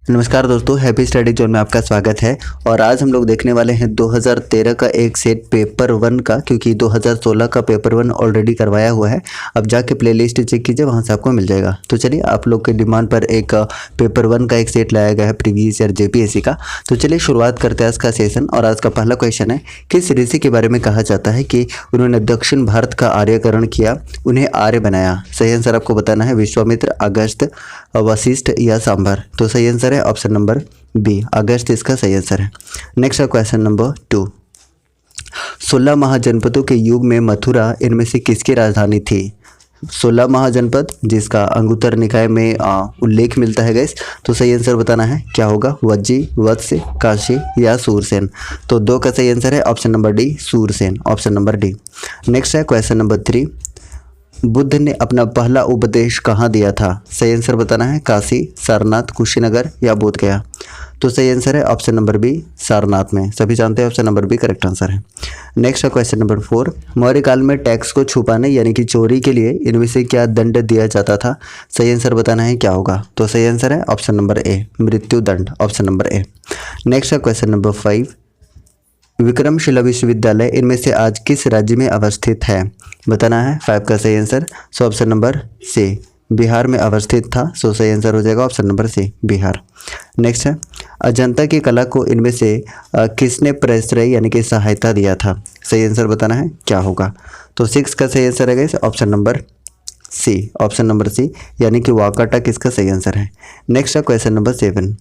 नमस्कार दोस्तों, happy study zone में आपका स्वागत है। और आज हम लोग देखने वाले हैं 2013 का एक सेट पेपर 1 का, क्योंकि 2016 का पेपर 1 ऑलरेडी करवाया हुआ है। अब जाके प्लेलिस्ट चेक कीजिए, वहां से आपको मिल जाएगा। तो चलिए, आप लोग के डिमांड पर एक पेपर 1 का एक सेट लाया गया है प्रीवियस ईयर जेपीएससी का। तो चलिए शुरुआत करते हैं आज का सेशन। और आज का पहला क्वेश्चन है, किस ऋषि के बारे में कहा जाता है कि उन्होंने दक्षिण भारत का आर्यकरण किया, उन्हें आर्य बनाया? सही आंसर आपको बताना है, विश्वामित्र, अगस्त्य, वशिष्ठ या सांबर। तो सही आंसर है ऑप्शन नंबर बी, अगस्त इसका सही आंसर है। नेक्स्ट है क्वेश्चन नंबर 2। 16 महाजनपदों के युग में मथुरा इनमें से किसकी राजधानी थी? 16 महाजनपद जिसका अंगुत्तर निकाय में उल्लेख मिलता है गैस। तो सही आंसर बताना है, क्या होगा? वज्जी, वत्स, काशी या सूरसेन। तो 2 का सही आंसर है option number D, Surasena, option number D. Next है क्वेश्चन नंबर 3। बुद्ध ने अपना पहला उपदेश कहाँ दिया था? सही आंसर बताना है, काशी, सारनाथ, कुशीनगर या बोधगया। तो सही आंसर है ऑप्शन नंबर बी, सारनाथ में। सभी जानते हैं option number B correct answer है। नेक्स्ट है क्वेश्चन नंबर 4। मौर्य काल में टैक्स को छुपाने यानी कि चोरी के लिए इनमें से क्या दंड दिया जाता था? सही आंसर बताना है, क्या होगा? तो सही आंसर है ऑप्शन नंबर ए, मृत्यु दंड, ऑप्शन नंबर ए। नेक्स्ट है क्वेश्चन नंबर 5। विक्रमशिला विश्वविद्यालय इनमें से आज किस राज्य में अवस्थित है? बताना है। 5 का सही answer, so option number C, Bihar में अवस्थित था। सो सही आंसर हो जाएगा option number C, Bihar. Next है, अजंता की कला को इनमें से किसने प्रश्रय यानी कि सहायता दिया था? सही आंसर बताना है, क्या होगा? तो 6 का सही आंसर है option number C, option number C, यानी कि वाकाटा किसका सही आंसर है। नेक्स्ट है क्वेश्चन नंबर 7।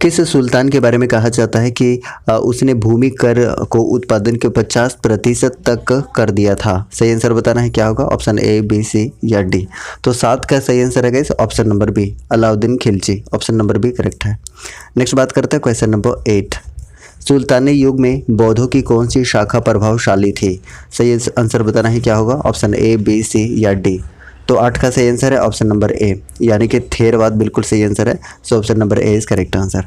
किस सुल्तान के बारे में कहा जाता है कि उसने भूमि कर को उत्पादन के 50% तक कर दिया था? सही आंसर बताना है, क्या होगा? ऑप्शन ए, बी, सी या डी। तो 7 का सही आंसर है option number B, Alauddin Khilji, option number B correct है। नेक्स्ट बात करते हैं क्वेश्चन नंबर 8। सुल्तानी युग में बौद्धों की कौन सी शाखा प्रभावशाली थी? सही आंसर बताना है, क्या होगा? ऑप्शन ए, बी, सी या डी। तो 8 का सही आंसर है ऑप्शन नंबर ए, यानी कि थेरवाद बिल्कुल सही आंसर है। So option number A is correct answer.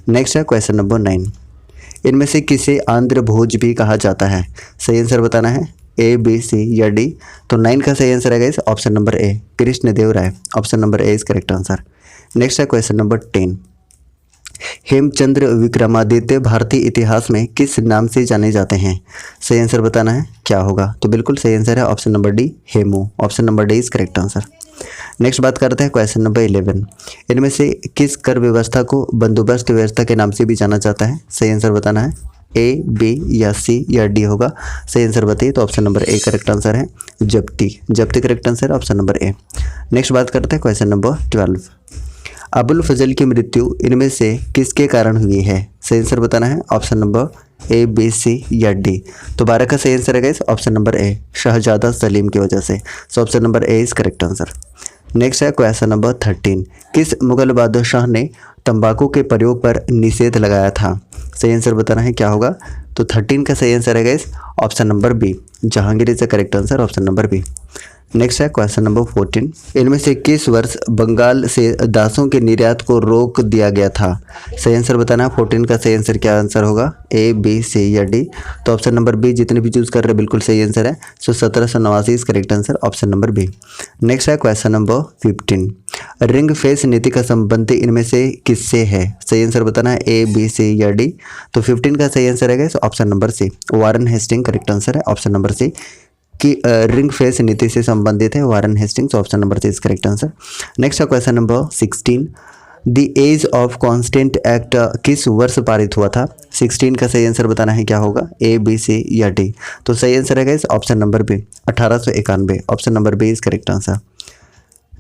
Next है क्वेश्चन नंबर 9। इनमें से किसे आंध्र भोज भी कहा जाता है? सही आंसर बताना है, ए, बी, सी या डी। तो 9 का सही आंसर है option number A, Krishnadeva Raya, option number A is correct answer. Next है क्वेश्चन नंबर 10। हेमचंद्र विक्रमादित्य भारतीय इतिहास में किस नाम से जाने जाते हैं? सही आंसर बताना है, क्या होगा? तो बिल्कुल सही आंसर है option number D, Hemu, option number D is correct answer. Next बात करते हैं क्वेश्चन नंबर 11। इनमें से किस कर व्यवस्था को बंदोबस्त व्यवस्था के नाम से भी जाना जाता है? सही आंसर बताना है, ए, बी या सी या डी होगा। सही आंसर बताइए। तो option number A correct answer है, जब्ती, जब्ती करेक्ट आंसर है, ऑप्शन नंबर ए। नेक्स्ट बात करते हैं क्वेश्चन नंबर 12। अबुल फजल की मृत्यु इनमें से किसके कारण हुई है? सही आंसर बताना है, option number A, B, C या डी। तो 12 का सही आंसर है ऑप्शन नंबर ए, शहजादा सलीम की वजह से। सो option number A is correct answer. Next है क्वेश्चन नंबर 13। किस मुगल बादशाह ने तंबाकू के प्रयोग पर निषेध लगाया था? सही आंसर बताना है, क्या होगा? तो 13 का सही आंसर है option number B, Jahangir is the correct answer, option number B. Next है क्वेश्चन नंबर 14। इनमें से किस वर्ष बंगाल से दासों के निर्यात को रोक दिया गया था? सही आंसर बताना है। 14 का सही आंसर क्या आंसर होगा? ए, बी, सी या डी। तो ऑप्शन नंबर बी जितने भी चूज कर रहे हैं बिल्कुल सही आंसर है। So 1789 is correct answer, option number B. Next है क्वेश्चन नंबर 15। रिंग फेस नीति का संबंध इनमें से किससे है? सही आंसर बताना है, ए, बी, सी या डी। तो 15 का सही आंसर है option number C, Warren Hasting correct answer है, ऑप्शन नंबर सी कि रिंग फेस नीति से संबंधित है Warren Hastings, option number C is correct answer. Next है question number 16। The age of consent act किस वर्ष पारित हुआ था? 16 का सही आंसर बताना है, क्या होगा? ए, बी, सी या डी। तो सही आंसर है option number B, 1891, option number B is correct answer.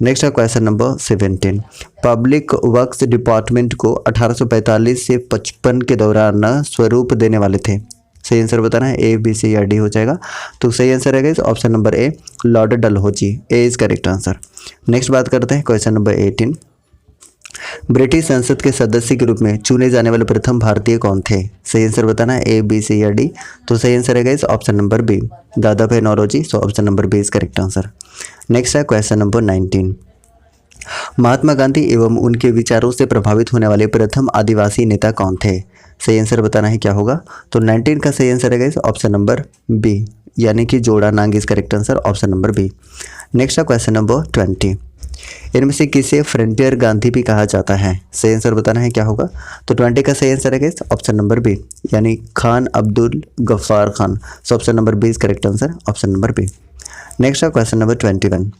Next है question number 17। Public works department को 1845 से 55 के दौरान स्वरूप देने वाले थे? सही आंसर बताना है, ए, बी, सी या डी हो जाएगा। तो सही आंसर है option number A, Lord Dalhousie, A is correct answer. Next बात करते हैं क्वेश्चन नंबर 18। ब्रिटिश संसद के सदस्य के रूप में चुने जाने वाले प्रथम भारतीय कौन थे? सही आंसर बताना है, ए, बी, सी या डी। तो सही आंसर है option number B, Dadabhai Naoroji. So option number B is correct answer. Next है क्वेश्चन नंबर 19। महात्मा गांधी एवं उनके विचारों से प्रभावित होने वाले प्रथम आदिवासी नेता कौन थे? सही आंसर बताना है, क्या होगा? तो 19 का सही आंसर है ऑप्शन नंबर बी, यानी कि जोड़ा नांग is correct answer, option number B. Next है क्वेश्चन नंबर 20। इनमें से किसे फ्रंटियर गांधी भी कहा जाता है? सही आंसर बताना है क्या होगा। तो 20 का सही आंसर है ऑप्शन नंबर बी, यानी Khan Abdul Ghaffar Khan. So option number B is correct answer, option number B. Next है क्वेश्चन नंबर 21।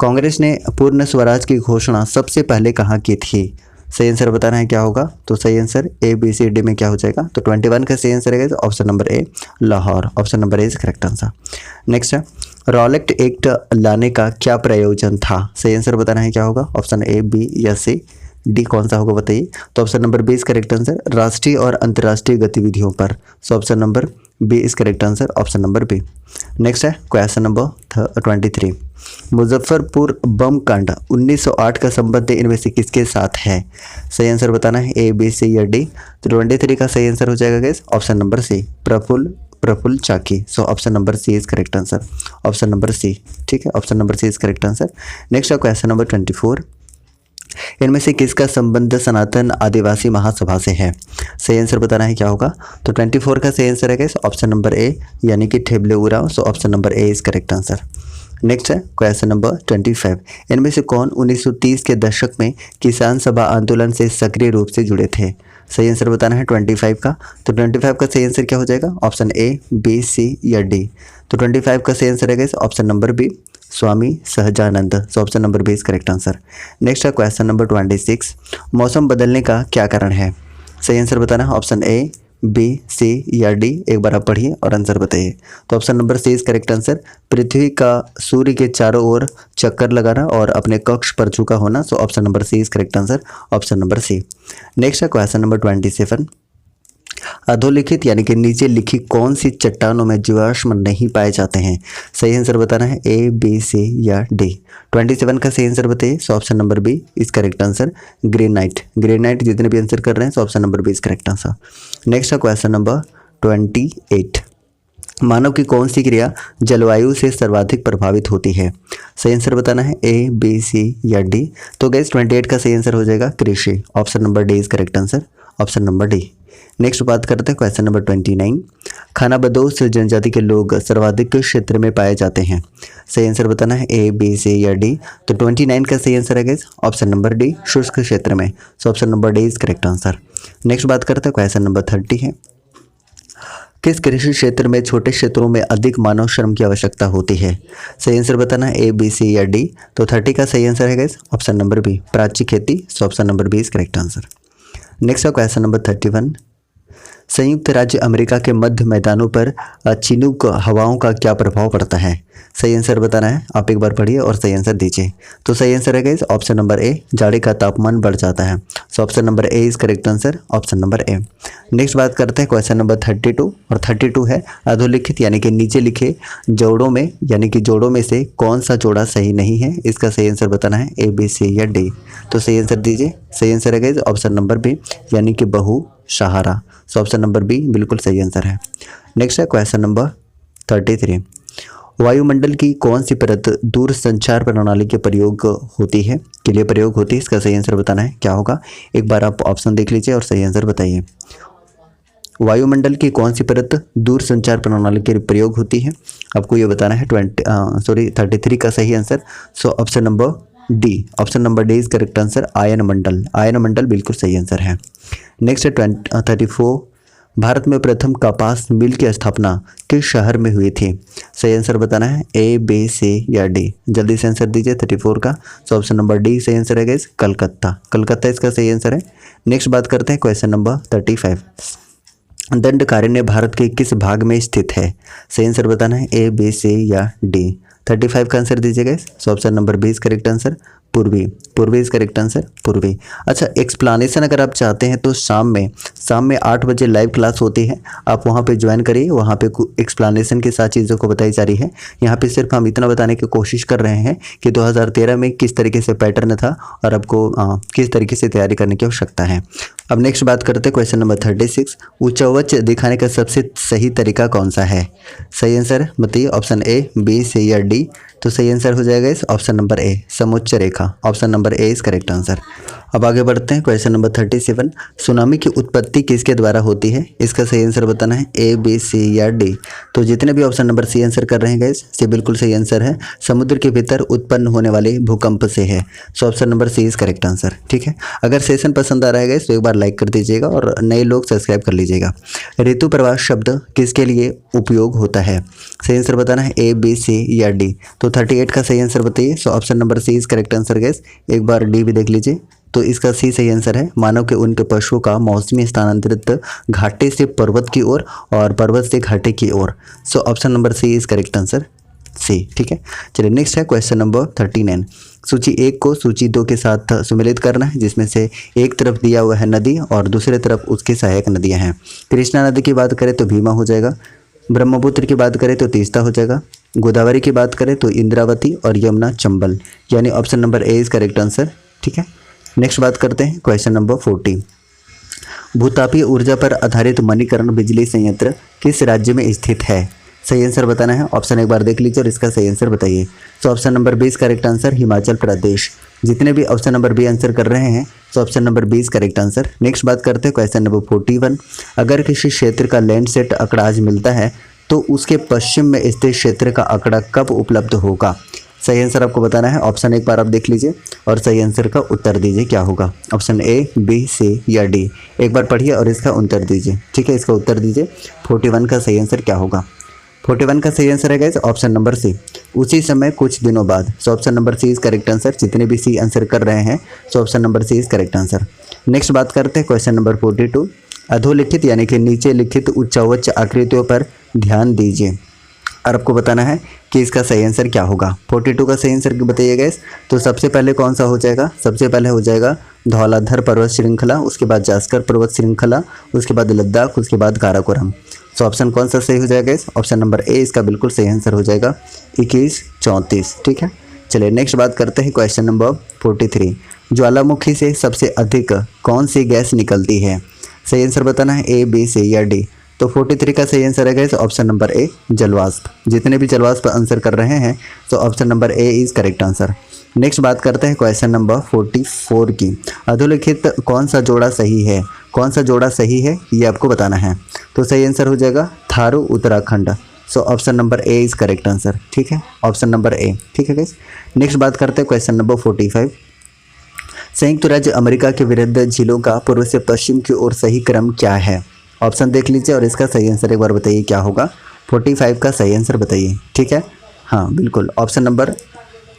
कांग्रेस ने पूर्ण स्वराज की घोषणा सबसे पहले कहाँ की थी? सही आंसर बताना है क्या होगा। तो सही answer A B C D में क्या हो जाएगा। तो 21 का सही आंसर है option number A Lahore, option number A is correct answer. Next है रॉलेट एक्ट लाने का क्या प्रयोजन था? सही आंसर बताना है क्या होगा। ऑप्शन ए बी या सी डी कौन सा होगा बताइए। तो option number B is correct answer, राष्ट्रीय और अंतर्राष्ट्रीय गतिविधियों पर। So option number B is correct answer, option number B. Next है क्वेश्चन नंबर 23। मुजफ्फरपुर बम कांड 1908 का संबंध इनमें से किसके साथ है? सही आंसर बताना है ए बी सी या डी। तो 23 का सही आंसर हो जाएगा guys option number C, Prafulla Chaki. So option number C is correct answer, option number C. ठीक है, option number C is correct answer. Next है क्वेश्चन नंबर 24। इनमें से किसका संबंध सनातन आदिवासी महासभा से है? सही आंसर बताना है क्या होगा। तो 24 का सही आंसर है ऑप्शन नंबर ए, यानी कि Thebhale Oraon. So option number A is correct answer. Next है क्वेश्चन नंबर 25। इनमें से कौन 1930 के दशक में किसान सभा आंदोलन से सक्रिय रूप से जुड़े थे? सही आंसर बताना है 25 का। तो 25 का सही आंसर क्या हो जाएगा। ऑप्शन ए बी सी या डी। तो 25 का सही आंसर है option number B, Swami Sahajanand. So option number B is correct answer. Next है क्वेश्चन नंबर 26। मौसम बदलने का क्या कारण है? सही आंसर बताना है ऑप्शन ए बी सी या डी। एक बार आप पढ़िए और आंसर बताइए। तो option number C is correct answer, पृथ्वी का सूर्य के चारों ओर चक्कर लगाना और अपने कक्ष पर झुका होना। So option number C is correct answer, option number C. Next है क्वेश्चन नंबर 27। अधोलिखित यानी कि नीचे लिखी कौन सी चट्टानों में जीवाश्म नहीं पाए जाते हैं? सही आंसर बताना है ए बी सी या डी। 27 का सही आंसर बताइए। So option number B is correct answer, granite. Granite जितने भी आंसर कर रहे हैं so option number B is correct answer. Next है क्वेश्चन नंबर 28। मानव की कौन सी क्रिया जलवायु से सर्वाधिक प्रभावित होती है? सही आंसर बताना है ए बी सी या डी। तो गाइस 28 का सही आंसर हो जाएगा कृषि, option number D is correct answer, option number D. Next बात करते हैं क्वेश्चन नंबर 29। खानाबदोश जनजाति के लोग सर्वाधिक किस क्षेत्र में पाए जाते हैं? सही आंसर बताना है ए बी सी या डी। तो 29 का सही आंसर है गाइस ऑप्शन नंबर डी, शुष्क क्षेत्र में। सो option number D is correct answer. Next बात करते हैं क्वेश्चन नंबर 30 है। किस कृषि क्षेत्र में छोटे क्षेत्रों में अधिक मानव श्रम की आवश्यकता होती है? सही आंसर बताना है ए बी सी या डी। तो 30 का सही आंसर है गाइस ऑप्शन नंबर बी, प्राची खेती। So option number B is correct answer. Next है क्वेश्चन नंबर 31। संयुक्त राज्य अमेरिका के मध्य मैदानों पर चिनूक हवाओं का क्या प्रभाव पड़ता है? सही आंसर बताना है, आप एक बार पढ़िए और सही आंसर दीजिए। तो सही आंसर है गाइस ऑप्शन नंबर ए, जाड़े का तापमान बढ़ जाता है। So option number A is correct answer, option number A. Next बात करते हैं क्वेश्चन नंबर 32 और 32 है अधोलिखित यानी कि नीचे लिखे जोड़ों में यानी कि जोड़ों में से कौन सा जोड़ा सही नहीं है? इसका सही आंसर बताना है ए बी सी या डी। तो सही आंसर दीजिए। सही आंसर है गाइस ऑप्शन नंबर बी, यानी कि बहु सहारा। सो ऑप्शन नंबर बी बिल्कुल सही आंसर है। नेक्स्ट है क्वेश्चन नंबर 33। वायुमंडल की कौन सी परत दूर संचार प्रणाली के प्रयोग होती है के लिए प्रयोग होती है? इसका सही आंसर बताना है क्या होगा। एक बार आप ऑप्शन देख लीजिए और सही आंसर बताइए। वायुमंडल की कौन सी परत दूर संचार प्रणाली के लिए प्रयोग होती है? आपको ये बताना है 33 का सही answer. So option number D, option number D is correct answer, आयन मंडल। आयन मंडल बिल्कुल सही आंसर है। नेक्स्ट है 34। भारत में प्रथम कपास मिल की स्थापना किस शहर में हुई थी? सही आंसर बताना है ए बी सी या डी। जल्दी से आंसर दीजिए 34 का। सो ऑप्शन नंबर डी सही आंसर है गाइस, कलकत्ता। कलकत्ता इसका सही आंसर है। नेक्स्ट बात करते हैं क्वेश्चन नंबर 35। दंडकारण्य भारत के किस भाग में स्थित है? सही आंसर बताना है ए बी सी या डी। 35 का आंसर दीजिएगा। So option number B is correct answer, पूर्वी। पूर्वी इज करेक्ट आंसर, पूर्वी। अच्छा, एक्सप्लानेशन अगर आप चाहते हैं तो शाम में 8 बजे लाइव क्लास होती है, आप वहाँ पे ज्वाइन करिए। वहाँ पे एक्सप्लानेशन के साथ चीज़ों को बताई जा रही है। यहाँ पे सिर्फ हम इतना बताने की कोशिश कर रहे हैं कि 2013 में किस तरीके से पैटर्न था और आपको किस तरीके से तैयारी करने की आवश्यकता है। अब नेक्स्ट बात करते हैं क्वेश्चन नंबर 36। उच्चवच दिखाने का सबसे सही तरीका कौन सा है? सही आंसर बताइए, ऑप्शन ए बी सी या डी। तो सही आंसर हो जाएगा इस ऑप्शन नंबर ए, समोच्च रेखा। Option number number A is correct answer. अब आगे बढ़ते हैं क्वेश्चन नंबर 37। सुनामी की उत्पत्ति किसके द्वारा होती है? इसका सही आंसर बताना है, ए बी सी या डी। तो जितने भी ऑप्शन नंबर सी आंसर कर रहे हैं गाइस, ये बिल्कुल सही आंसर है। समुद्र के भीतर उत्पन्न होने वाले भूकंप से है। So option number C is correct answer. ठीक है, अगर सेशन पसंद आ रहा है गाइस तो एक बार लाइक कर दीजिएगा और नए लोग सब्सक्राइब कर लीजिएगा। ऋतु प्रवाह शब्द किसके लिए उपयोग होता है? सही आंसर बताना है, ए बी सी या डी। तो 38 का सही आंसर बताइए। So option number C is correct answer guys. एक बार डी भी देख लीजिए। तो इसका सी सही आंसर है। मानव के उनके पशुओं का मौसमी स्थानांतरित घाटे से पर्वत की ओर और पर्वत से घाटे की ओर। So option number C is correct answer, C. ठीक है, चलिए नेक्स्ट है क्वेश्चन नंबर 39। सूची 1 को सूची 2 के साथ सम्मिलित करना है, जिसमें से एक तरफ दिया हुआ है नदी और दूसरे तरफ उसकी सहायक नदियां हैं। कृष्णा नदी की बात करें तो भीमा हो जाएगा, ब्रह्मपुत्र की बात करें तो तीस्ता हो जाएगा, गोदावरी की बात करें तो इंद्रावती और यमुना चंबल, यानी option number A is correct answer. ठीक है, नेक्स्ट बात करते हैं क्वेश्चन नंबर 40। भूतापीय ऊर्जा पर आधारित मणिकरण बिजली संयंत्र किस राज्य में स्थित है? सही आंसर बताना है। ऑप्शन एक बार देख लीजिए और इसका सही आंसर बताइए। तो option number 20 correct answer, Himachal Pradesh. जितने भी ऑप्शन नंबर बी आंसर कर रहे हैं तो option number 20 correct answer. Next बात करते हैं क्वेश्चन नंबर 41। अगर किसी क्षेत्र का लैंडसेट आंकड़ा आज मिलता है तो उसके पश्चिम में स्थित क्षेत्र का आंकड़ा कब उपलब्ध होगा? सही आंसर आपको बताना है। ऑप्शन एक बार आप देख लीजिए और सही आंसर का उत्तर दीजिए क्या होगा। ऑप्शन ए बी सी या डी, एक बार पढ़िए और इसका उत्तर दीजिए। ठीक है, इसका उत्तर दीजिए। 41 का सही आंसर क्या होगा? 41 का सही आंसर है गाइस ऑप्शन नंबर सी, उसी समय कुछ दिनों बाद। So option number C is correct answer. जितने भी सी आंसर कर रहे हैं so option number C is correct answer. Next बात करते हैं क्वेश्चन नंबर 42। अधोलिखित यानी कि नीचे लिखित उच्चावच आकृतियों पर ध्यान दीजिए और आपको बताना है कि इसका सही आंसर क्या होगा। 42 का सही आंसर बताइए गाइस। तो सबसे पहले कौन सा हो जाएगा? सबसे पहले हो जाएगा धौलाधर पर्वत श्रृंखला, उसके बाद जास्कर पर्वत श्रृंखला, उसके बाद लद्दाख, उसके बाद काराकोरम। तो ऑप्शन कौन सा सही हो जाएगा गाइस? ऑप्शन नंबर ए इसका बिल्कुल सही आंसर हो जाएगा, 21 34। ठीक है, चलिए नेक्स्ट बात करते हैं क्वेश्चन नंबर 43। ज्वालामुखी से सबसे अधिक कौन सी गैस निकलती है? सही आंसर बताना है, ए बी सी या डी। तो 43 का सही आंसर है गाइस ऑप्शन नंबर ए जलवाष्प। जितने भी जलवाष्प आंसर कर रहे हैं तो option number A is correct answer. Next बात करते हैं क्वेश्चन नंबर 44 की। अधोलिखित कौन सा जोड़ा सही है? कौन सा जोड़ा सही है ये आपको बताना है। तो सही आंसर हो जाएगा थारू उत्तराखंड। सो option number A is correct answer. ठीक है, ऑप्शन नंबर ए। ठीक है गाइस, नेक्स्ट बात करते हैं क्वेश्चन नंबर 45। संयुक्त राज्य अमेरिका के विरुद्ध झीलों का पूर्व से पश्चिम की ओर सही क्रम क्या है? ऑप्शन देख लीजिए और इसका सही आंसर एक बार बताइए क्या होगा। 45 का सही आंसर बताइए। ठीक है, हाँ बिल्कुल, ऑप्शन नंबर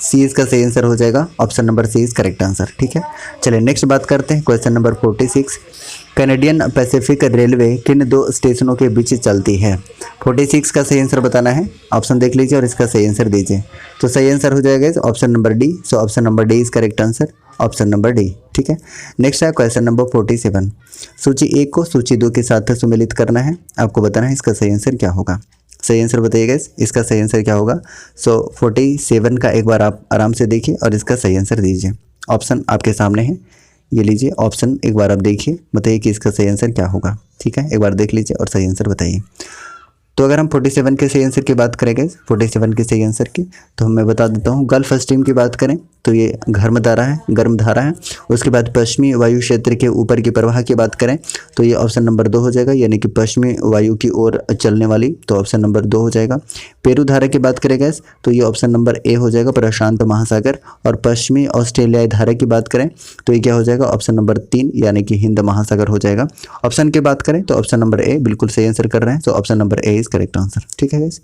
सी इसका सही आंसर हो जाएगा। Option number C is correct answer. ठीक है, चलिए नेक्स्ट बात करते हैं question number 46। Canadian Pacific railway किन 2 स्टेशनों के बीच चलती है? 46 का सही आंसर बताना है। ऑप्शन देख लीजिए और इसका सही आंसर दीजिए। तो सही आंसर हो जाएगा option number D. So option number D is correct answer, option number D. ठीक है, नेक्स्ट है क्वेश्चन नंबर 47। सूची 1 को सूची 2 के साथ सम्मिलित करना है, आपको बताना है इसका सही आंसर क्या होगा। सही आंसर बताइएगा इसका सही आंसर क्या होगा। सो 47 का एक बार आप आराम से देखिए और इसका सही आंसर दीजिए। ऑप्शन आपके सामने है, ये लीजिए ऑप्शन एक बार आप देखिए, बताइए कि इसका सही आंसर क्या होगा। ठीक है, एक बार देख लीजिए और सही आंसर बताइए। तो अगर हम 47 के सही आंसर की बात करेंगे, 47 के सही आंसर की, तो मैं बता देता हूँ। गल्फ स्ट्रीम की बात करें तो ये गर्म धारा है। उसके बाद पश्चिमी वायु क्षेत्र के ऊपर की प्रवाह की बात करें तो ये ऑप्शन नंबर 2 हो जाएगा, यानी कि पश्चिमी वायु की ओर चलने वाली। तो ऑप्शन नंबर 2 हो जाएगा। पेरू धारा की बात करें गैस तो ये ऑप्शन नंबर ए हो जाएगा, प्रशांत महासागर। और पश्चिमी ऑस्ट्रेलियाई धारा की बात करें तो ये क्या हो जाएगा, ऑप्शन नंबर 3 यानी कि हिंद महासागर हो जाएगा। ऑप्शन की बात करें तो ऑप्शन नंबर ए बिल्कुल सही आंसर कर रहे हैं। तो option number A is correct answer. ठीक है गैस,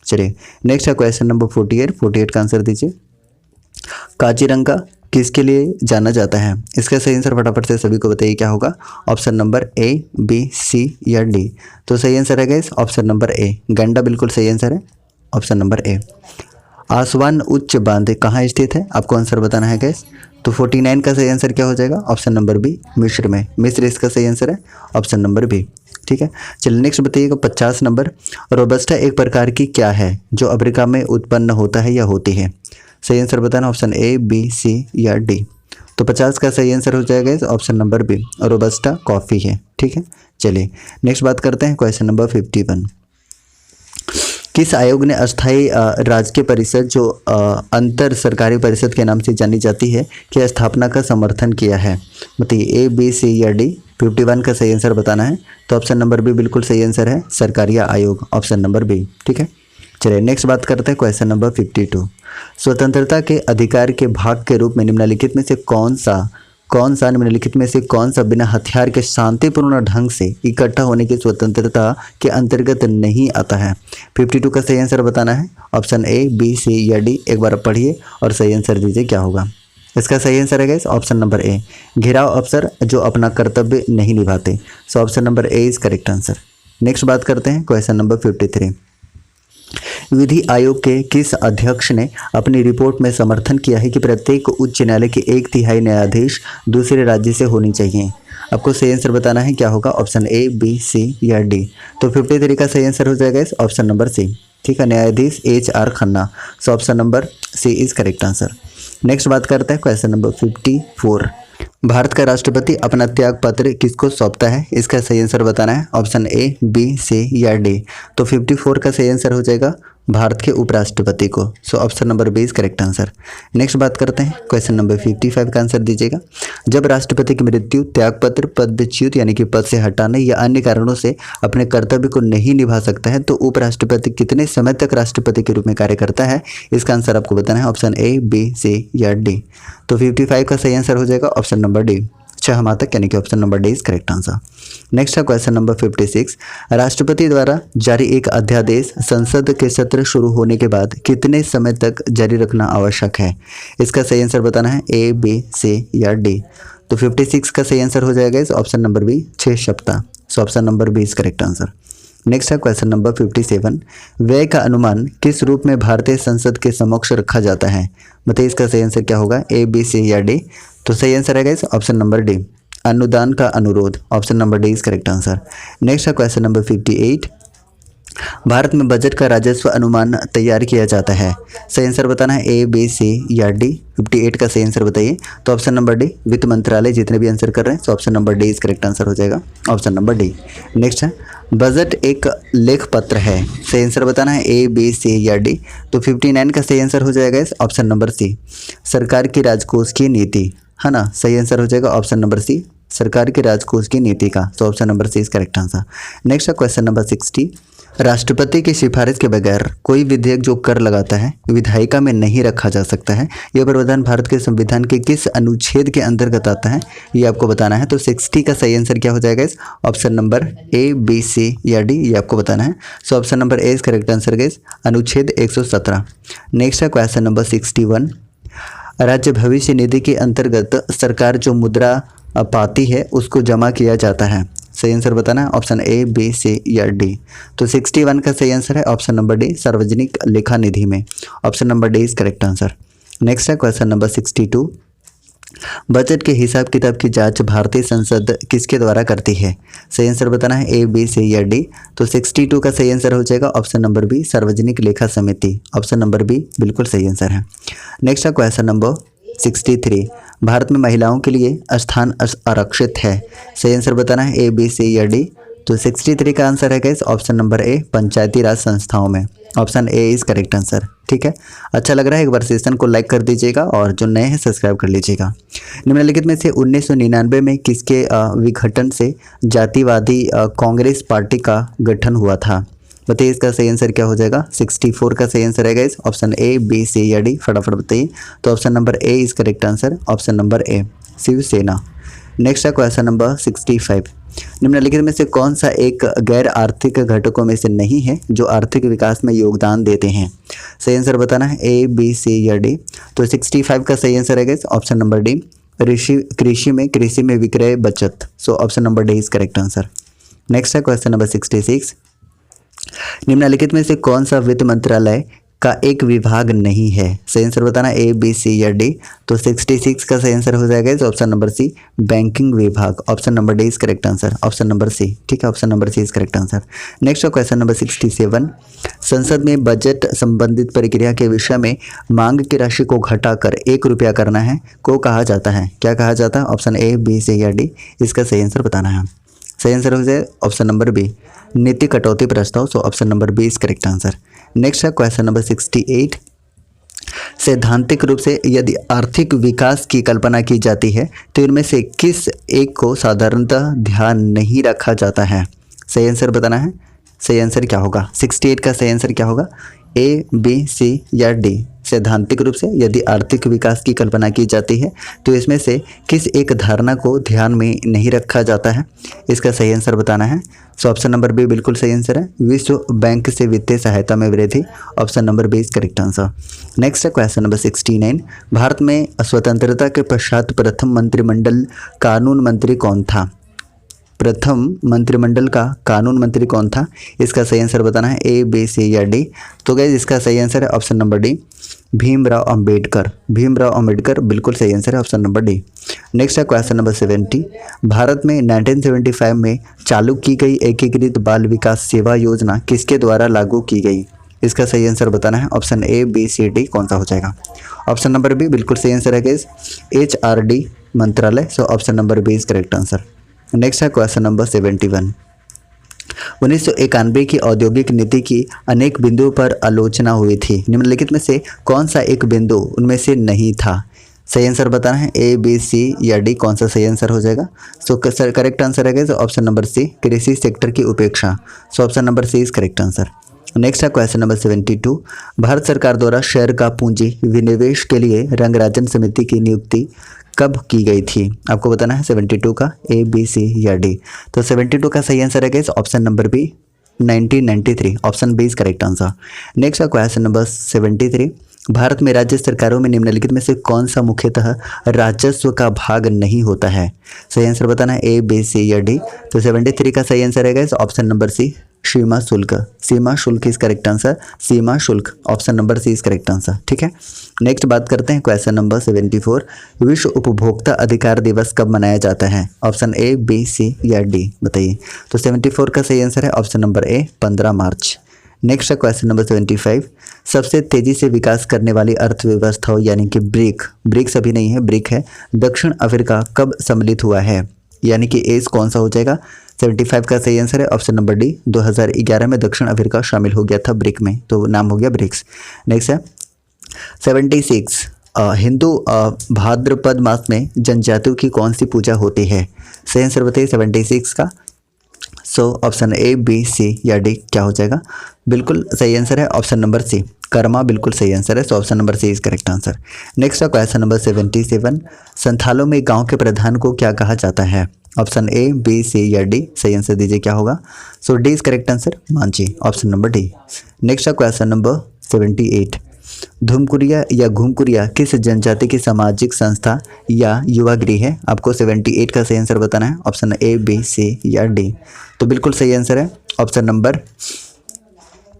चलिए नेक्स्ट है क्वेश्चन नंबर 48 का आंसर दीजिए। काजीरंगा किसके लिए जाना जाता है? इसका सही आंसर फटाफट से सभी को बताइए क्या होगा। Option number A B C या डी। तो सही आंसर है गैस ऑप्शन नंबर ए, गंडा बिल्कुल सही आंसर है, ऑप्शन नंबर ए। आसवान उच्च बांध कहाँ स्थित है, आपको आंसर बताना है गैस। तो 49 का सही आंसर क्या हो जाएगा, ऑप्शन नंबर बी, मिस्र में। मिस्र इसका सही आंसर है, ऑप्शन नंबर बी। ठीक है, चलिए नेक्स्ट बताइएगा 50 नंबर। रोबस्टा एक प्रकार की क्या है जो अफ्रीका में उत्पन्न होता है या होती है? सही आंसर बताना, ऑप्शन ए बी सी या डी। तो 50 का सही आंसर हो जाएगा option number B, robusta coffee है। ठीक है, चलिए नेक्स्ट बात करते हैं क्वेश्चन नंबर 51। किस आयोग ने अस्थायी राजकीय परिषद जो अंतर सरकारी परिषद के नाम से जानी जाती है की स्थापना का समर्थन किया है? बताइए A, B, C या D। 51 का सही आंसर बताना है। तो ऑप्शन नंबर बी बिल्कुल सही आंसर है, सरकारिया आयोग, ऑप्शन नंबर बी। ठीक है, चलिए नेक्स्ट बात करते हैं क्वेश्चन नंबर 52। स्वतंत्रता के अधिकार के भाग के रूप में निम्नलिखित में से कौन सा बिना हथियार के शांतिपूर्ण ढंग से इकट्ठा होने की स्वतंत्रता के अंतर्गत नहीं आता है? 52 का सही आंसर बताना है। ऑप्शन A, B, C या D। एक बार पढ़िए और सही आंसर दीजिए क्या होगा। इसका सही आंसर है गाइस ऑप्शन नंबर ए, घेराव अफसर जो अपना कर्तव्य नहीं निभाते। सो option number A is correct answer. Next बात करते हैं क्वेश्चन नंबर 53। विधि आयोग के किस अध्यक्ष ने अपनी रिपोर्ट में समर्थन किया है कि प्रत्येक उच्च न्यायालय के 1/3 न्यायाधीश दूसरे राज्य से होनी चाहिए? आपको सही आंसर बताना है क्या होगा, ऑप्शन ए, बी, सी या डी। तो 53 का सही आंसर हो जाएगा इस ऑप्शन नंबर सी। ठीक है, न्यायाधीश HR Khanna. So option number C is correct answer. Next बात करते हैं क्वेश्चन नंबर 54। भारत का राष्ट्रपति अपना त्याग पत्र किसको सौंपता है? इसका सही आंसर बताना है। ऑप्शन ए, बी, सी या डी। तो 54 का सही आंसर हो जाएगा भारत के उपराष्ट्रपति को। So option number B is correct answer. Next बात करते हैं क्वेश्चन नंबर 55 का आंसर दीजिएगा। जब राष्ट्रपति की मृत्यु, त्यागपत्र, पदच्युत यानी कि पद से हटाने या अन्य कारणों से अपने कर्तव्य को नहीं निभा सकता है तो उपराष्ट्रपति कितने समय तक राष्ट्रपति के रूप में कार्य करता है? इसका आंसर आपको बताना है। ऑप्शन ए, बी, सी या डी। तो 55 का सही आंसर हो जाएगा ऑप्शन नंबर डी, 6 माह तक, यानी कि option number D is correct answer. Next है क्वेश्चन नंबर 56। राष्ट्रपति द्वारा जारी एक अध्यादेश संसद के सत्र शुरू होने के बाद कितने समय तक जारी रखना आवश्यक है? इसका सही आंसर बताना है। ए, बी, सी या डी। तो 56 का सही आंसर हो जाएगा इस ऑप्शन नंबर बी, 6 सप्ताह। So option number B is correct answer. Next है क्वेश्चन नंबर 57। व्यय का अनुमान किस रूप में भारतीय संसद के समक्ष रखा जाता है? बताइए इसका सही आंसर क्या होगा, ए, बी, सी या डी। तो सही आंसर है ऑप्शन नंबर डी, अनुदान का अनुरोध, option number D is correct answer. Next है क्वेश्चन नंबर 58। भारत में बजट का राजस्व अनुमान तैयार किया जाता है। सही आंसर बताना है ए, बी, सी या डी। 58 का सही आंसर बताइए। तो ऑप्शन नंबर डी, वित्त मंत्रालय। जितने भी आंसर कर रहे हैं तो option number D is correct answer हो जाएगा, ऑप्शन नंबर डी। नेक्स्ट है बजट एक लेख पत्र है। सही आंसर बताना है ए, बी, सी या डी। तो 59 का सही आंसर हो जाएगा इस ऑप्शन नंबर सी, सरकार की राजकोष की नीति, है ना। सही आंसर हो जाएगा ऑप्शन नंबर सी, सरकार के राजकोष की नीति का। तो option number C is correct answer. Next है क्वेश्चन नंबर 60। राष्ट्रपति की सिफारिश के बगैर कोई विधेयक जो कर लगाता है विधायिका में नहीं रखा जा सकता है। यह प्रावधान भारत के संविधान के किस अनुच्छेद के अंतर्गत आता है, ये आपको बताना है। तो 60 का सही आंसर क्या हो जाएगा इस option number A, B, C या डी, ये आपको बताना है। So option number A is correct answer guys, अनुच्छेद 117। नेक्स्ट है क्वेश्चन नंबर 61। राज्य भविष्य निधि के अंतर्गत सरकार जो मुद्रा पाती है उसको जमा किया जाता है। सही आंसर बताना है। ऑप्शन ए, बी, सी या डी। तो 61 का सही आंसर है ऑप्शन नंबर डी, सार्वजनिक लेखा निधि में, option number D is correct answer. Next है क्वेश्चन नंबर 62। बजट के हिसाब किताब की जांच भारतीय संसद किसके द्वारा करती है? सही आंसर बताना है ए, बी, सी या डी। तो 62 का सही आंसर हो जाएगा ऑप्शन नंबर बी, सार्वजनिक लेखा समिति, ऑप्शन नंबर बी बिल्कुल सही आंसर है। नेक्स्ट है क्वेश्चन नंबर 63। भारत में महिलाओं के लिए स्थान आरक्षित है। सही आंसर बताना है ए, बी, सी या डी। तो 63 का आंसर है गाइस ऑप्शन नंबर ए, पंचायती राज संस्थाओं में, option A is correct answer. ठीक है, अच्छा लग रहा है, एक बार सेशन को लाइक कर दीजिएगा और जो नए हैं सब्सक्राइब कर लीजिएगा। निम्नलिखित में से 1999 में किसके विघटन से जातिवादी कांग्रेस पार्टी का गठन हुआ था? बताइए इसका सही आंसर क्या हो जाएगा। 64 का सही आंसर है guys option A, B, C या डी, फटाफट बताइए। तो option number A is correct answer, option number A, Shiv Sena. Next है क्वेश्चन नंबर 65। निम्नलिखित में से कौन सा एक गैर आर्थिक घटकों में से नहीं है जो आर्थिक विकास में योगदान देते हैं? सही आंसर बताना है ए, बी, सी या डी। तो 65 का सही आंसर है गाइस ऑप्शन नंबर डी, कृषि में विक्रय बचत। सो option number D is correct answer. Next है क्वेश्चन नंबर 66। निम्नलिखित में से कौन सा वित्त मंत्रालय का एक विभाग नहीं है? सही आंसर बताना ए, बी, सी या डी। तो 66 का सही आंसर हो जाएगा ऑप्शन नंबर सी, बैंकिंग विभाग, option number D is correct answer, option number C. ठीक है, option number C is correct answer. Next question number 67। संसद में बजट संबंधित प्रक्रिया के विषय में मांग की राशि को घटाकर 1 रुपया करना है को कहा जाता है? क्या कहा जाता है? ऑप्शन ए, बी, सी या डी, इसका सही आंसर बताना है। सही आंसर हो जाए ऑप्शन नंबर बी, नीति कटौती प्रस्ताव। So option number B is correct answer. Next है क्वेश्चन नंबर 68। सैद्धांतिक रूप से यदि आर्थिक विकास की कल्पना की जाती है तो इनमें से किस एक को साधारणतः ध्यान नहीं रखा जाता है? सही आंसर बताना है। सही आंसर क्या होगा? 68 का सही आंसर क्या होगा? ए, बी, सी या डी? सैद्धांतिक रूप से यदि आर्थिक विकास की कल्पना की जाती है तो इसमें से किस एक धारणा को ध्यान में नहीं रखा जाता है? इसका सही आंसर बताना है। सो ऑप्शन नंबर बी बिल्कुल सही आंसर है, विश्व बैंक से वित्तीय सहायता में वृद्धि। Option number B is correct answer. Next है क्वेश्चन नंबर 69। भारत में स्वतंत्रता के पश्चात प्रथम मंत्रिमंडल कानून मंत्री कौन था? प्रथम मंत्रिमंडल का कानून मंत्री कौन था? इसका सही आंसर बताना है। ए, बी, सी या डी? तो गाइस इसका सही आंसर है option number D, Bhimrao Ambedkar. Bhimrao Ambedkar बिल्कुल सही आंसर है, ऑप्शन नंबर डी। नेक्स्ट है क्वेश्चन नंबर 70। भारत में 1975 में चालू की गई एकीकृत बाल विकास सेवा योजना किसके द्वारा लागू की गई? इसका सही आंसर बताना है। Option A, B, C, D कौन सा हो जाएगा? ऑप्शन नंबर बी बिल्कुल सही आंसर है गाइस, HRD मंत्रालय। So option number B is correct answer. Next है क्वेश्चन नंबर 71। 1991 की औद्योगिक नीति की अनेक बिंदुओं पर आलोचना हुई थी, निम्नलिखित में से कौन सा एक बिंदु उनमें से नहीं था? सही आंसर बताना है। ए, बी, सी या डी? कौन सा सही आंसर हो जाएगा? सो करेक्ट आंसर है ऑप्शन नंबर सी, कृषि सेक्टर की उपेक्षा। So option number C is correct answer. Next है क्वेश्चन नंबर 72। भारत सरकार द्वारा शेयर का पूंजी विनिवेश के लिए रंगराजन समिति की नियुक्ति कब की गई थी? आपको बताना है 72 का ए, बी, सी या डी? तो 72 का सही आंसर है guys option number B, 1993। Option B is correct answer. Next है क्वेश्चन नंबर 73। भारत में राज्य सरकारों में निम्नलिखित में से कौन सा मुख्यतः राजस्व का भाग नहीं होता है? सही आंसर बताना है। ए, बी, सी या डी? तो 73 का सही आंसर है गाइस ऑप्शन नंबर सी, सीमा शुल्क। सीमा शुल्क इज करेक्ट आंसर। सीमा शुल्क option number C is correct answer. ठीक है, नेक्स्ट बात करते हैं क्वेश्चन नंबर 74। विश्व उपभोक्ता अधिकार दिवस कब मनाया जाता है? ऑप्शन ए, बी, सी या डी? बताइए। तो 74 का सही आंसर है ऑप्शन नंबर ए, 15 मार्च। नेक्स्ट है क्वेश्चन नंबर 75। सबसे तेजी से विकास करने वाली अर्थव्यवस्थाओं यानी कि ब्रिक्स अभी नहीं है, ब्रिक है, दक्षिण अफ्रीका कब सम्मिलित हुआ है? यानी कि एज कौन सा हो जाएगा? 75 का सही आंसर है ऑप्शन नंबर डी, 2011 में दक्षिण अफ्रीका शामिल हो गया था ब्रिक में, तो नाम हो गया ब्रिक्स। नेक्स्ट है 76। हिंदू भाद्रपद मास में जनजातियों की कौन सी पूजा होती है? सही आंसर बताइए 76 का। So option A, B, C या डी क्या हो जाएगा? बिल्कुल सही आंसर है ऑप्शन नंबर सी, कर्मा बिल्कुल सही आंसर है। So option number C is correct answer. Next है क्वेश्चन नंबर 77। संथालों में गांव के प्रधान को क्या कहा जाता है? ऑप्शन ए, बी, सी या डी? सही आंसर दीजिए क्या होगा? So D is correct answer, Manjhi. Option number D. Next है क्वेश्चन नंबर 78। धूमकुरिया या घूमकुरिया किस जनजाति की सामाजिक संस्था या युवा गृह है? आपको 78 का सही आंसर बताना है। ऑप्शन ए, बी, सी या डी? तो बिल्कुल सही आंसर है ऑप्शन नंबर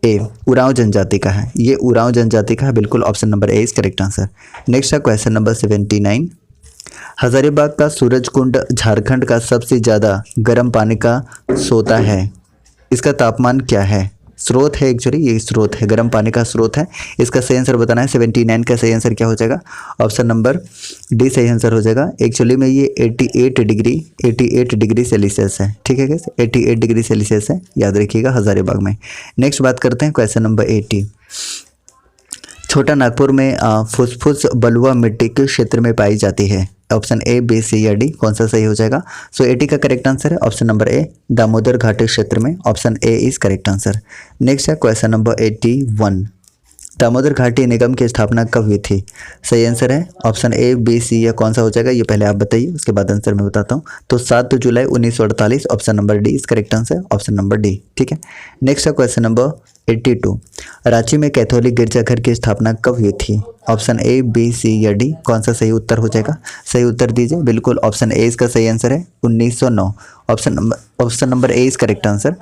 ए, उरांव जनजाति का है। ये उरांव जनजाति का है, बिल्कुल option number A is correct answer. Next है क्वेश्चन नंबर 79। हजारीबाग का सूरज कुंड झारखंड का सबसे ज़्यादा गर्म पानी का सोता है, इसका तापमान क्या है? स्रोत है, एक्चुअली ये स्रोत है, गर्म पानी का स्रोत है। इसका सही आंसर बताना है। 79 का सही आंसर क्या हो जाएगा? ऑप्शन नंबर डी सही आंसर हो जाएगा। एक्चुअली में ये 88 डिग्री सेल्सियस है। ठीक है गाइस, 88 डिग्री सेल्सियस है, याद रखिएगा हजारीबाग में। नेक्स्ट बात करते हैं क्वेश्चन नंबर 80। छोटा नागपुर में फुसफुस बलुआ मिट्टी किस क्षेत्र में पाई जाती है? ऑप्शन ए, बी, सी या डी? कौन सा सही हो जाएगा? सो 80 का करेक्ट आंसर है ऑप्शन नंबर ए, दामोदर घाटी क्षेत्र में। Option A is correct answer. Next है क्वेश्चन नंबर 81। दामोदर घाटी निगम की स्थापना कब हुई थी? सही आंसर है ऑप्शन ए, बी, सी या कौन सा हो जाएगा? ये पहले आप बताइए, उसके बाद आंसर मैं बताता हूँ। तो 7 जुलाई 1948 option number D is correct answer. Option number D. ठीक है, नेक्स्ट है क्वेश्चन नंबर 82। रांची में कैथोलिक गिरजाघर की स्थापना कब हुई थी? ऑप्शन ए, बी, सी या डी? कौन सा सही उत्तर हो जाएगा? सही उत्तर दीजिए। बिल्कुल ऑप्शन ए इसका सही आंसर है, 1909। Option number A is correct answer.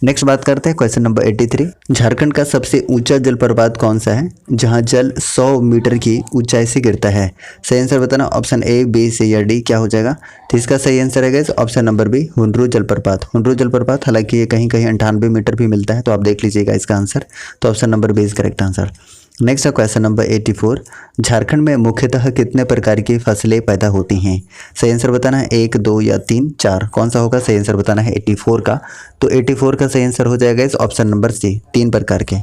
Next बात करते हैं क्वेश्चन नंबर 83। झारखंड का सबसे ऊंचा जलप्रपात कौन सा है जहां जल 100 मीटर की ऊंचाई से गिरता है? सही आंसर बताना। ऑप्शन ए, बी, सी या डी? क्या हो जाएगा? तो इसका सही आंसर है ऑप्शन नंबर बी, हुनरू जलप्रपात। हुनरू जलप्रपात, हालांकि ये कहीं कहीं 98 मीटर भी मिलता है, तो आप देख लीजिएगा इसका आंसर। तो option number B is correct answer. Next है क्वेश्चन नंबर 84। झारखंड में मुख्यतः कितने प्रकार की फसलें पैदा होती हैं? सही आंसर बताना है 1, 2 या 3, 4? कौन सा होगा? सही आंसर बताना है 84 का। तो 84 का सही आंसर हो जाएगा इस ऑप्शन नंबर सी, 3 प्रकार के।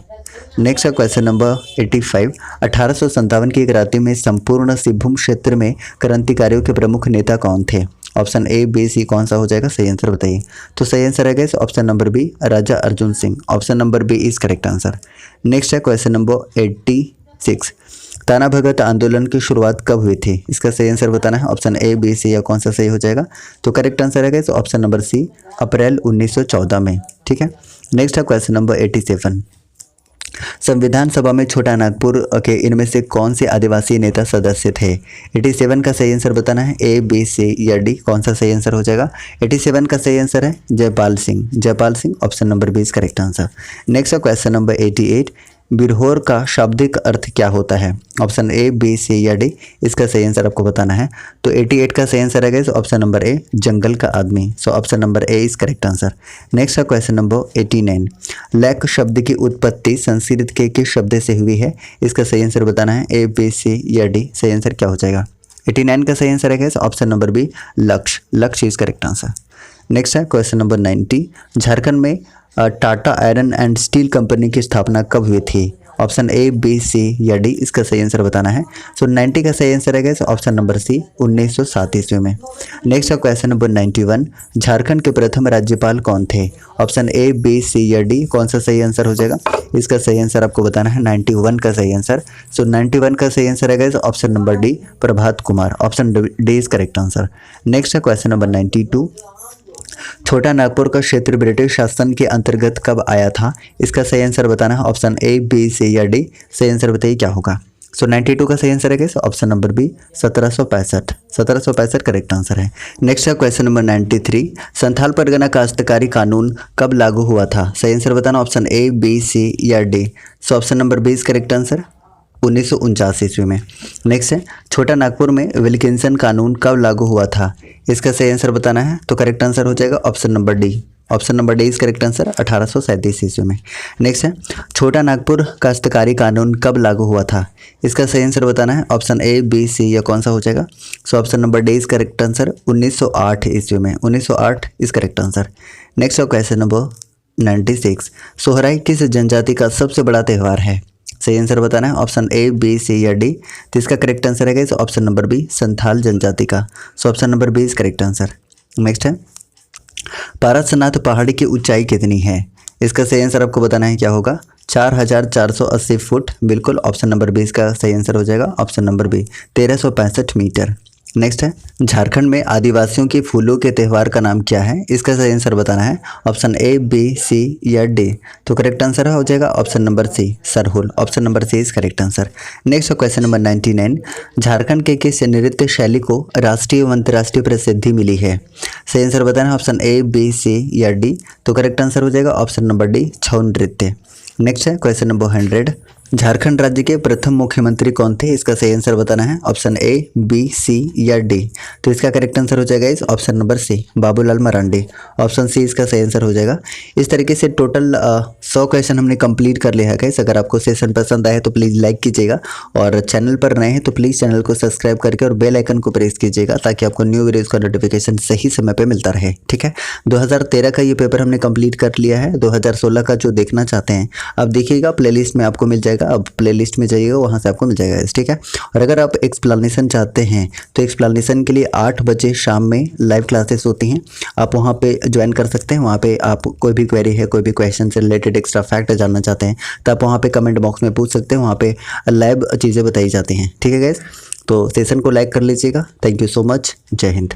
नेक्स्ट है क्वेश्चन नंबर 85। 1857 की एक रात्रि में संपूर्ण सिंहभूम क्षेत्र में क्रांतिकारियों के प्रमुख नेता कौन थे? ऑप्शन ए, बी, सी कौन सा हो जाएगा? सही आंसर बताइए। तो सही आंसर है guys option number B, Raja Arjun Singh. Option number B is correct answer. Next है क्वेश्चन नंबर 86। ताना भगत आंदोलन की शुरुआत कब हुई थी? इसका सही आंसर बताना है। ऑप्शन ए, बी, सी या कौन सा सही हो जाएगा? तो करेक्ट आंसर है गाइस ऑप्शन नंबर सी, अप्रैल 1914 में। ठीक है। नेक्स्ट है क्वेश्चन नंबर 87। संविधान सभा में छोटा नागपुर के इनमें से कौन से आदिवासी नेता सदस्य थे? 87 का सही आंसर बताना है। ए, बी, सी या डी कौन सा सही आंसर हो जाएगा? 87 का सही आंसर है Jaipal Singh. Jaipal Singh option number B is correct answer. Next है क्वेश्चन नंबर 88। बिरहोर का शाब्दिक अर्थ क्या होता है? ऑप्शन ए, बी, सी या डी इसका सही आंसर आपको बताना है। तो 88 का सही आंसर है गाइस ऑप्शन नंबर ए, जंगल का आदमी। सो option number A is correct answer. Next है क्वेश्चन नंबर 89। लैक शब्द की उत्पत्ति संस्कृत के किस शब्द से हुई है? इसका सही आंसर बताना है। ए, बी, सी या डी सही आंसर क्या हो जाएगा? 89 का सही आंसर है गाइस ऑप्शन नंबर बी, लक्ष्य। लक्ष्य इज करेक्ट आंसर। नेक्स्ट है क्वेश्चन नंबर 90। झारखंड में Tata iron and steel company की स्थापना कब हुई थी? ऑप्शन ए, बी, सी या डी इसका सही आंसर बताना है। सो 90 का सही आंसर है गाइस ऑप्शन नंबर सी, 1907 ईस्वी में। नेक्स्ट है क्वेश्चन नंबर 91। झारखंड के प्रथम राज्यपाल कौन थे? ऑप्शन ए, बी, सी या डी कौन सा सही आंसर हो जाएगा? इसका सही आंसर आपको बताना है। 91 का सही आंसर। सो 91 का सही आंसर है guys option number D, Prabhat Kumar. Option D is correct answer. Next है क्वेश्चन नंबर 92। छोटा नागपुर का क्षेत्र ब्रिटिश शासन के अंतर्गत कब आया था? इसका सही आंसर बताना है। ऑप्शन ए, बी, सी या डी सही आंसर बताइए क्या होगा? सो 92 का सही आंसर है guys option number B, 1765। 1765 correct answer है। नेक्स्ट है क्वेश्चन नंबर 93। संथाल परगना काश्तकारी कानून कब लागू हुआ था? सही आंसर बताना। ऑप्शन ए, बी, सी या D. So option number B is correct answer, 1949 ईस्वी में। नेक्स्ट है छोटा नागपुर में विल्किंसन कानून कब लागू हुआ था? इसका सही आंसर बताना है। तो करेक्ट आंसर हो जाएगा option number D. Option number D is correct answer, 1837 ईस्वी में। नेक्स्ट है छोटा नागपुर काश्तकारी कानून कब लागू हुआ था? इसका सही आंसर बताना है। ऑप्शन ए, बी, सी या कौन सा हो जाएगा? सो option number D is correct answer, 1908 ईस्वी में। 1908 इज करेक्ट आंसर। नेक्स्ट है क्वेश्चन नंबर 96। सोहराई किस जनजाति का सबसे बड़ा त्यौहार है? सही आंसर बताना है। ऑप्शन ए, बी, सी या डी। तो इसका करेक्ट आंसर है guys option number B, Santhal जनजाति का। So option number B is correct answer. Next है पारसनाथ पहाड़ी की ऊंचाई कितनी है? इसका सही आंसर आपको बताना है क्या होगा? 4480 फुट। बिल्कुल ऑप्शन नंबर बी इसका सही आंसर हो जाएगा। Option number B, 1365 metre. Next है झारखंड में आदिवासियों के फूलों के त्यौहार का नाम क्या है? इसका सही आंसर बताना है। ऑप्शन ए, बी, सी या डी। तो करेक्ट आंसर हो जाएगा option number C, Sarhul. Option number C is correct answer. Next है क्वेश्चन नंबर 99। झारखंड के किस नृत्य शैली को राष्ट्रीय व अंतर्राष्ट्रीय प्रसिद्धि मिली है? सही आंसर बताना है। ऑप्शन ए, बी, सी या डी। तो करेक्ट आंसर हो जाएगा ऑप्शन नंबर डी, छऊ नृत्य। नेक्स्ट है क्वेश्चन नंबर 100। झारखंड राज्य के प्रथम मुख्यमंत्री कौन थे? इसका सही आंसर बताना है। ऑप्शन ए, बी, सी या डी। तो इसका करेक्ट आंसर हो जाएगा इस option number C, Babulal Marandi. Option C इसका सही आंसर हो जाएगा। इस तरीके से टोटल 100 क्वेश्चन हमने कंप्लीट कर लिया है गाइस। अगर आपको सेशन पसंद आए तो प्लीज़ लाइक कीजिएगा और चैनल पर नए हैं तो प्लीज़ चैनल को सब्सक्राइब करके और बेल आइकन को प्रेस कीजिएगा ताकि आपको न्यू वीडियोज़ का नोटिफिकेशन सही समय पर मिलता रहे। ठीक है। 2013 का ये पेपर हमने कंप्लीट कर लिया है। 2016 का जो देखना चाहते हैं अब देखिएगा, प्लेलिस्ट में आपको मिल जाएगा। अब प्लेलिस्ट में जाइएगा, वहाँ से आपको मिल जाएगा। ठीक है। और अगर आप एक्सप्लेनेशन चाहते हैं तो एक्सप्लेनेशन के लिए 8 बजे शाम में लाइव क्लासेस होती हैं, आप वहाँ पे ज्वाइन कर सकते हैं। वहाँ पे आप कोई भी क्वेरी है, कोई भी क्वेश्चन से रिलेटेड एक्स्ट्रा फैक्ट जानना चाहते हैं तो आप वहाँ पे कमेंट बॉक्स में पूछ सकते हैं। वहाँ पे लाइव चीज़ें बताई जाती हैं। ठीक है गाइस, तो सेशन को लाइक कर लीजिएगा। Thank you so much. जय हिंद।